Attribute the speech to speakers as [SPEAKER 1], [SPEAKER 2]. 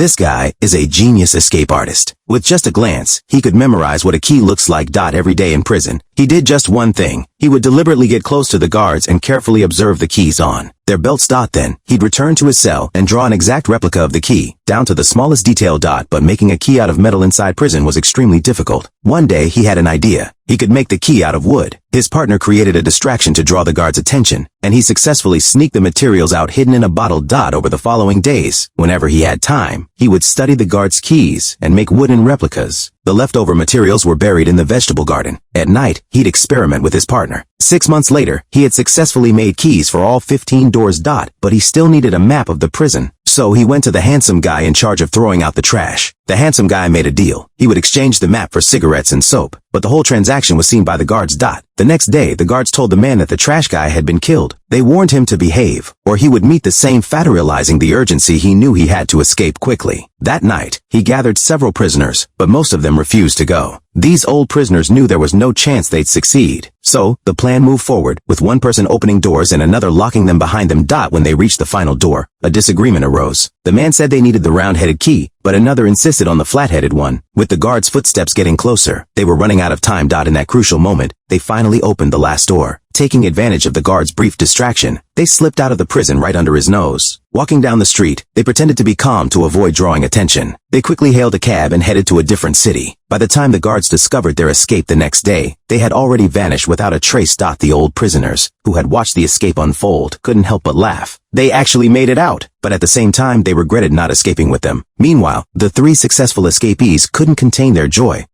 [SPEAKER 1] This guy is a genius escape artist. With just a glance, he could memorize what a key looks like. Every day in prison, he did just one thing. He would deliberately get close to the guards and carefully observe the keys on their belts. Then, he'd return to his cell and draw an exact replica of the key, down to the smallest detail. But making a key out of metal inside prison was extremely difficult. One day, he had an idea. He could make the key out of wood. His partner created a distraction to draw the guards' attention, and he successfully sneaked the materials out hidden in a bottle. Over the following days, whenever he had time, he would study the guards' keys and make wooden replicas. The leftover materials were buried in the vegetable garden. At night, he'd experiment with his partner. 6 months later, he had successfully made keys for all 15 doors. But he still needed a map of the prison. So he went to the handsome guy in charge of throwing out the trash. The handsome guy made a deal. He would exchange the map for cigarettes and soap, but the whole transaction was seen by the guards. The next day, the guards told the man that the trash guy had been killed. They warned him to behave, or he would meet the same fate. Realizing the urgency, he knew he had to escape quickly. That night, he gathered several prisoners, but most of them refused to go. These old prisoners knew there was no chance they'd succeed. So, the plan moved forward, with one person opening doors and another locking them behind them. When they reached the final door, a disagreement arose. The man said they needed the round-headed key, but another insisted on the flat-headed one. With the guards' footsteps getting closer, they were running out of time. In that crucial moment, they finally opened the last door. Taking advantage of the guard's brief distraction, they slipped out of the prison right under his nose. Walking down the street, they pretended to be calm to avoid drawing attention. They quickly hailed a cab and headed to a different city. By the time the guards discovered their escape the next day, they had already vanished without a trace. The old prisoners, who had watched the escape unfold, couldn't help but laugh. They actually made it out, but at the same time they regretted not escaping with them. Meanwhile, the 3 successful escapees couldn't contain their joy.